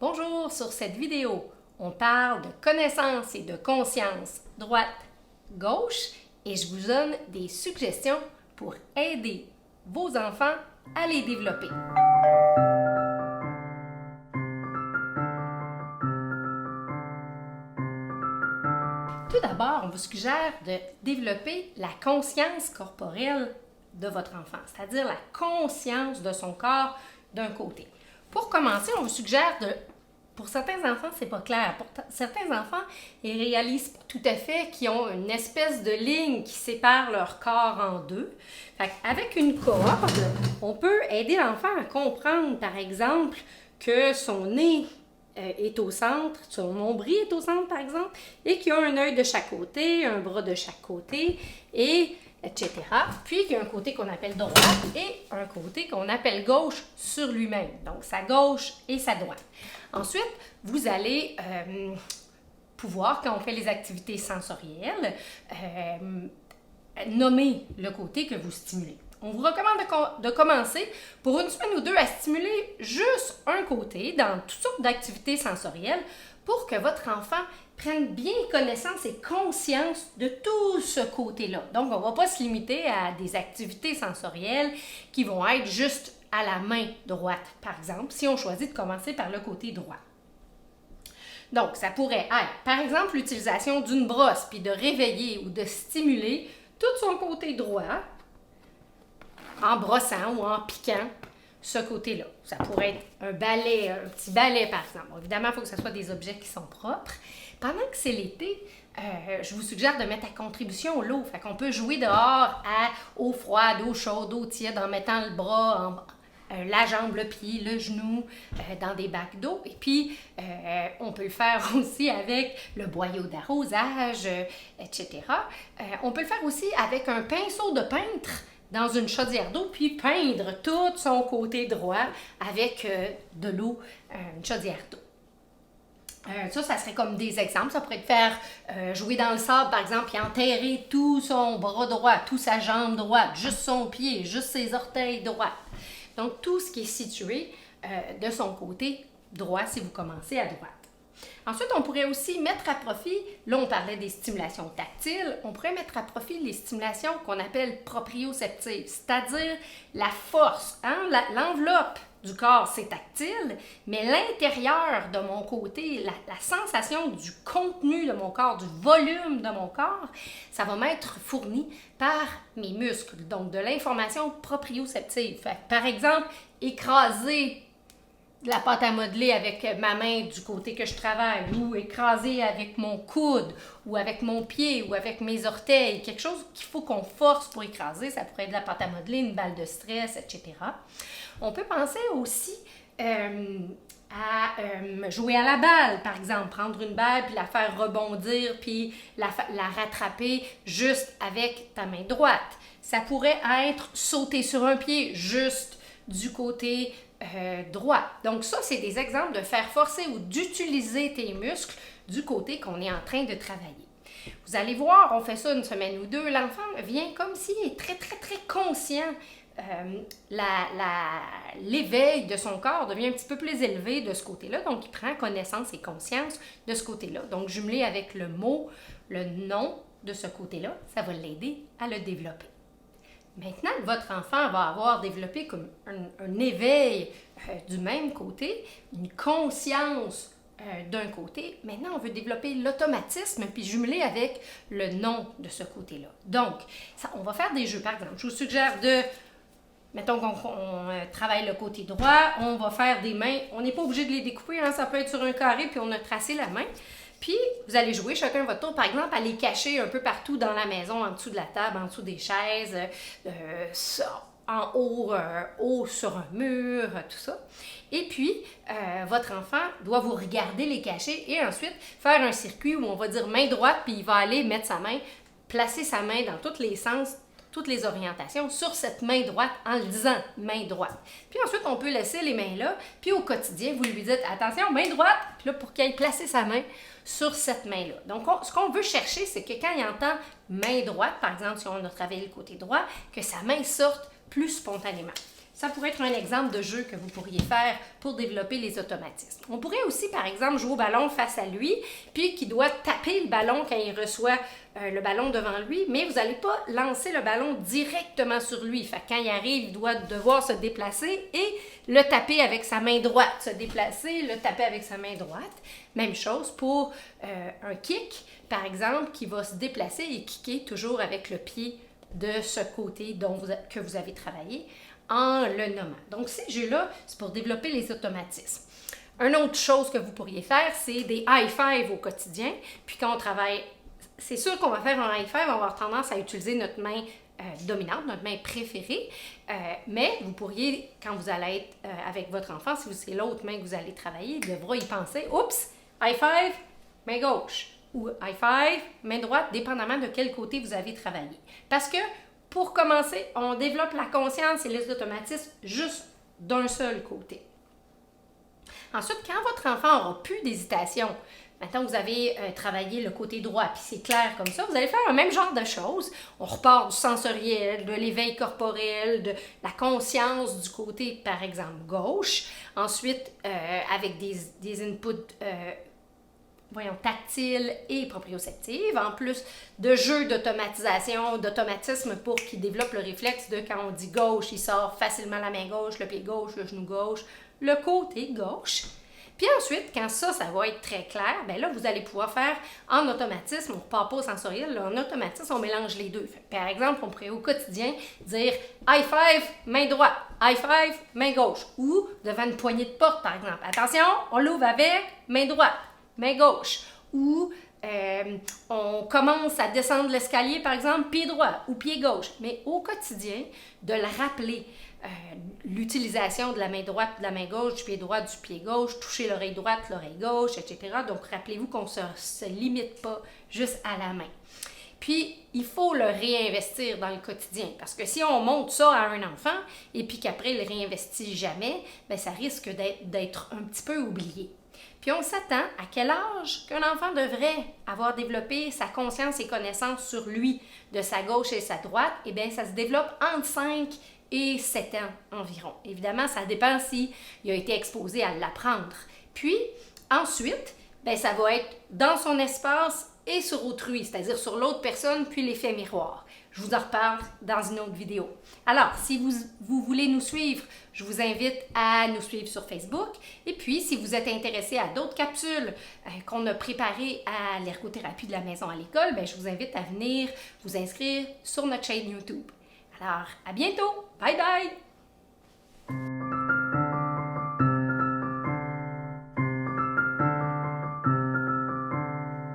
Bonjour, sur cette vidéo, on parle de connaissance et de conscience droite-gauche et je vous donne des suggestions pour aider vos enfants à les développer. Tout d'abord, on vous suggère de développer la conscience corporelle de votre enfant, c'est-à-dire la conscience de son corps d'un côté. Pour commencer, on vous suggère pour certains enfants, c'est pas clair. Pour certains enfants, ils réalisent pas tout à fait qu'ils ont une espèce de ligne qui sépare leur corps en deux. Avec une corde, on peut aider l'enfant à comprendre, par exemple, que son nez est au centre, son nombril est au centre, par exemple, et qu'il y a un œil de chaque côté, un bras de chaque côté, et etc. Puis il y a un côté qu'on appelle droite et un côté qu'on appelle gauche sur lui-même. Donc sa gauche et sa droite. Ensuite, vous allez pouvoir, quand on fait les activités sensorielles, nommer le côté que vous stimulez. On vous recommande de commencer pour une semaine ou deux à stimuler juste un côté dans toutes sortes d'activités sensorielles pour que votre enfant prenne bien connaissance et conscience de tout ce côté-là. Donc, on ne va pas se limiter à des activités sensorielles qui vont être juste à la main droite, par exemple, si on choisit de commencer par le côté droit. Donc, ça pourrait être, par exemple, l'utilisation d'une brosse, puis de réveiller ou de stimuler tout son côté droit en brossant ou en piquant ce côté-là. Ça pourrait être un balai, un petit balai par exemple. Bon, évidemment, il faut que ce soit des objets qui sont propres. Pendant que c'est l'été, je vous suggère de mettre à contribution l'eau. Fait qu'on peut jouer dehors à eau froide, eau chaude, eau tiède en mettant le bras, la jambe, le pied, le genou dans des bacs d'eau. Et puis, on peut le faire aussi avec le boyau d'arrosage, etc. On peut le faire aussi avec un pinceau de peintre dans une chaudière d'eau, puis peindre tout son côté droit avec de l'eau, une chaudière d'eau. Ça serait comme des exemples. Ça pourrait être faire jouer dans le sable, par exemple, puis enterrer tout son bras droit, toute sa jambe droite, juste son pied, juste ses orteils droits. Donc, tout ce qui est situé de son côté droit si vous commencez à droite. Ensuite, on pourrait aussi mettre à profit, là on parlait des stimulations tactiles, on pourrait mettre à profit les stimulations qu'on appelle proprioceptives, c'est-à-dire la force, l'enveloppe du corps c'est tactile, mais l'intérieur de mon côté, la sensation du contenu de mon corps, du volume de mon corps, ça va m'être fourni par mes muscles, donc de l'information proprioceptive. Par exemple, écraser de la pâte à modeler avec ma main du côté que je travaille, ou écraser avec mon coude, ou avec mon pied, ou avec mes orteils, quelque chose qu'il faut qu'on force pour écraser, ça pourrait être de la pâte à modeler, une balle de stress, etc. On peut penser aussi à jouer à la balle, par exemple, prendre une balle, puis la faire rebondir, puis la rattraper juste avec ta main droite. Ça pourrait être sauter sur un pied, juste du côté droit. Donc ça, c'est des exemples de faire forcer ou d'utiliser tes muscles du côté qu'on est en train de travailler. Vous allez voir, on fait ça une semaine ou deux, l'enfant vient comme s'il est très, très, très conscient. L'éveil de son corps devient un petit peu plus élevé de ce côté-là, donc il prend connaissance et conscience de ce côté-là. Donc jumelé avec le mot, le nom de ce côté-là, ça va l'aider à le développer. Maintenant que votre enfant va avoir développé comme un éveil du même côté, une conscience d'un côté, maintenant on veut développer l'automatisme puis jumeler avec le nom de ce côté-là. Donc, on va faire des jeux. Par exemple, je vous suggère mettons qu'on travaille le côté droit, on va faire des mains. On n'est pas obligé de les découper, hein, ça peut être sur un carré puis on a tracé la main. Puis, vous allez jouer chacun votre tour, par exemple, à les cacher un peu partout dans la maison, en dessous de la table, en dessous des chaises, en haut sur un mur, tout ça. Et puis, votre enfant doit vous regarder les cacher et ensuite faire un circuit où on va dire main droite, puis il va aller mettre sa main, placer sa main dans tous les sens, toutes les orientations sur cette main droite en le disant main droite. Puis ensuite, on peut laisser les mains là, puis au quotidien, vous lui dites attention, main droite, puis là, pour qu'il aille placer sa main sur cette main-là. Donc, ce qu'on veut chercher, c'est que quand il entend main droite, par exemple, si on a travaillé le côté droit, que sa main sorte plus spontanément. Ça pourrait être un exemple de jeu que vous pourriez faire pour développer les automatismes. On pourrait aussi, par exemple, jouer au ballon face à lui, puis qu'il doit taper le ballon quand il reçoit le ballon devant lui, mais vous n'allez pas lancer le ballon directement sur lui. Fait que quand il arrive, il doit devoir se déplacer et le taper avec sa main droite. Se déplacer, le taper avec sa main droite. Même chose pour un kick, par exemple, qui va se déplacer et kicker toujours avec le pied de ce côté que vous avez travaillé en le nommant. Donc, ces jeux-là, c'est pour développer les automatismes. Une autre chose que vous pourriez faire, c'est des high-five au quotidien. Puis quand on travaille, c'est sûr qu'on va faire un high-five, on va avoir tendance à utiliser notre main dominante, notre main préférée, mais vous pourriez, quand vous allez être avec votre enfant, si c'est l'autre main que vous allez travailler, il devra y penser, oups, high-five, main gauche, ou high-five, main droite, dépendamment de quel côté vous avez travaillé. Parce que, pour commencer, on développe la conscience et les automatismes juste d'un seul côté. Ensuite, quand votre enfant n'aura plus d'hésitation, maintenant vous avez travaillé le côté droit, puis c'est clair comme ça, vous allez faire le même genre de choses. On repart du sensoriel, de l'éveil corporel, de la conscience du côté, par exemple, gauche. Ensuite, avec des inputs tactiles et proprioceptives, en plus de jeux d'automatisation, d'automatisme pour qu'ils développent le réflexe de quand on dit gauche, il sort facilement la main gauche, le pied gauche, le genou gauche, le côté gauche. Puis ensuite, quand ça va être très clair, bien là, vous allez pouvoir faire en automatisme, on ne repart pas au sensoriel, là, en automatisme, on mélange les deux. Par exemple, on pourrait au quotidien dire high five, main droite, high five, main gauche, ou devant une poignée de porte, par exemple. Attention, on l'ouvre avec main droite, main gauche, ou on commence à descendre l'escalier, par exemple, pied droit ou pied gauche. Mais au quotidien, de le rappeler, l'utilisation de la main droite, de la main gauche, du pied droit, du pied gauche, toucher l'oreille droite, l'oreille gauche, etc. Donc, rappelez-vous qu'on ne se limite pas juste à la main. Puis, il faut le réinvestir dans le quotidien parce que si on montre ça à un enfant et puis qu'après, il ne le réinvestit jamais, bien, ça risque d'être un petit peu oublié. Puis on s'attend à quel âge qu'un enfant devrait avoir développé sa conscience et connaissance sur lui, de sa gauche et sa droite. Eh bien, ça se développe entre 5 et 7 ans environ. Évidemment, ça dépend s'il a été exposé à l'apprendre. Puis, ensuite, bien, ça va être dans son espace et sur autrui, c'est-à-dire sur l'autre personne, puis l'effet miroir. Je vous en reparle dans une autre vidéo. Alors, si vous voulez nous suivre, je vous invite à nous suivre sur Facebook. Et puis, si vous êtes intéressé à d'autres capsules qu'on a préparées à l'ergothérapie de la maison à l'école, bien, je vous invite à venir vous inscrire sur notre chaîne YouTube. Alors, à bientôt! Bye bye!